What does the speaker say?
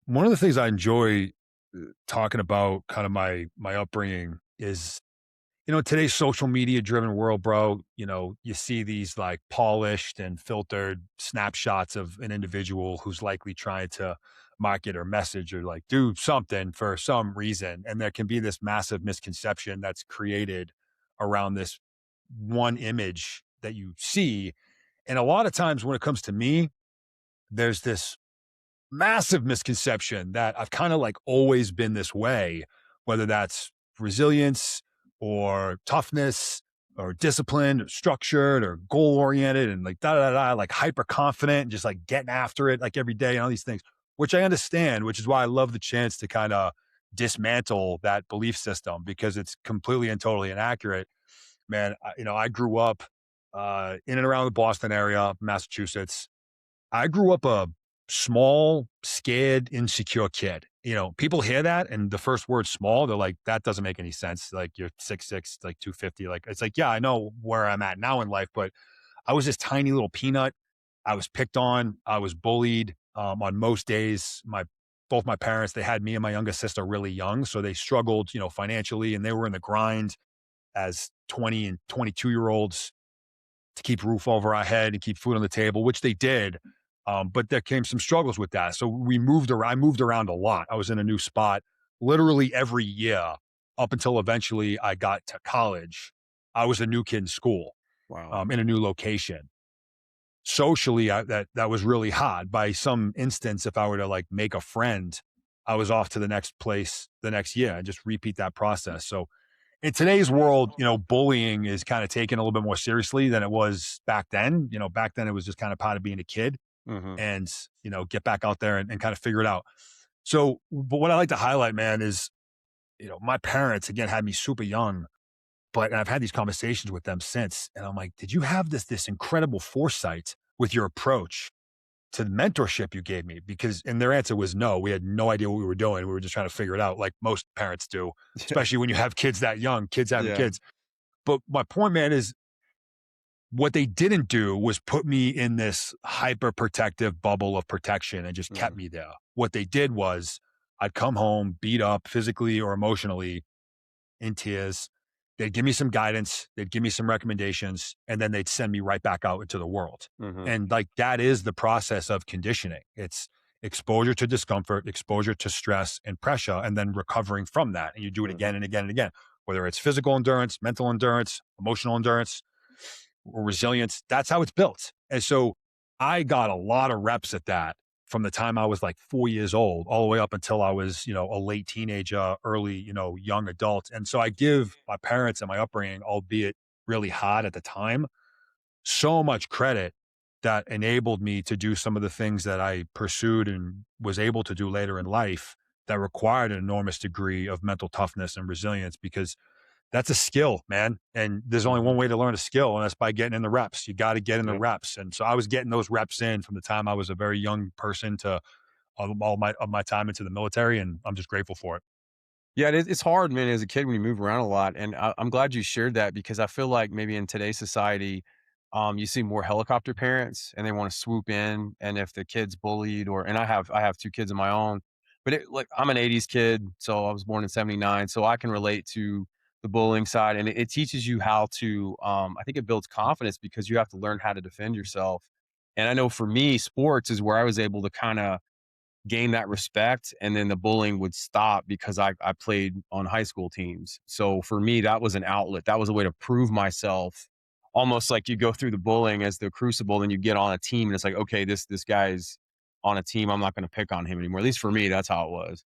One of the things I enjoy talking about kind of my upbringing is, today's social media driven world, bro. You see these like polished and filtered snapshots of an individual who's likely trying to market or message or like do something for some reason. And there can be this massive misconception that's created around this one image that you see. And a lot of times when it comes to me, there's this massive misconception that I've kind of like always been this way, whether that's resilience or toughness or disciplined or structured or goal oriented and like da da da, like hyper confident and just like getting after it like every day and all these things, which I understand, which is why I love the chance to kind of dismantle that belief system because it's completely and totally inaccurate. Man, I grew up in and around the Boston area, Massachusetts. I grew up a small, scared, insecure kid. People hear that and the first word small, they're like, that doesn't make any sense. Like you're 6'6", like 250. Like it's like, yeah, I know where I'm at now in life, but I was this tiny little peanut. I was picked on. I was bullied on most days. Both my parents, they had me and my youngest sister really young. So they struggled, financially and they were in the grind as 20 and 22-year-olds to keep roof over our head and keep food on the table, which they did. But there came some struggles with that. So we moved around. I moved around a lot. I was in a new spot literally every year up until eventually I got to college. I was a new kid in school, Wow. in a new location. Socially, that was really hard. By some instance, if I were to like make a friend, I was off to the next place the next year and just repeat that process. So in today's world, bullying is kind of taken a little bit more seriously than it was back then. Back then it was just kind of part of being a kid Hmm. and, get back out there and kind of figure it out. So, but what I like to highlight, man, is, my parents again had me super young, but and I've had these conversations with them since. And I'm like, did you have this incredible foresight with your approach to the mentorship you gave me? And their answer was no. We had no idea what we were doing. We were just trying to figure it out like most parents do, especially when you have kids that young, kids having Yeah. kids. But my point, man, is what they didn't do was put me in this hyper protective bubble of protection and just kept Mhm. me there. What they did was I'd come home beat up physically or emotionally in tears. They'd give me some guidance. They'd give me some recommendations, and then they'd send me right back out into the world. Mhm. And like that is the process of conditioning. It's exposure to discomfort, exposure to stress and pressure, and then recovering from that. And you do it Mhm. again and again and again, whether it's physical endurance, mental endurance, emotional endurance, or resilience. That's how it's built. And so I got a lot of reps at that from the time I was like 4 years old, all the way up until I was, a late teenager, early, young adult. And so I give my parents and my upbringing, albeit really hard at the time, so much credit that enabled me to do some of the things that I pursued and was able to do later in life that required an enormous degree of mental toughness and resilience because that's a skill, man. And there's only one Mhm. way to learn a skill, and that's by getting in the reps. You got to get in the Yeah. reps. And so I was getting those reps in from the time I was a very young person to all my time into the military, and I'm just grateful for it. Yeah, it's hard, man, as a kid when you move around a lot, and I'm glad you shared that because I feel like maybe in today's society, you see more helicopter parents, and they wanna swoop in, and if the kid's bullied and I have 2 kids of my own, but like, I'm an '80s kid, so I was born in '79, so I can relate to the bullying side, and it teaches you how to, I think it builds confidence because you have to learn how to defend yourself, and I know for me, sports is where I was able to kinda gain that respect, and then the bullying would stop because I played on high school teams. So for me, that was an outlet. That was a way to prove myself. Almost like you go through the bullying as the crucible, then you get on a team, and it's like, okay, this guy's on a team. I'm not going to pick on him anymore. At least for me, that's how it was.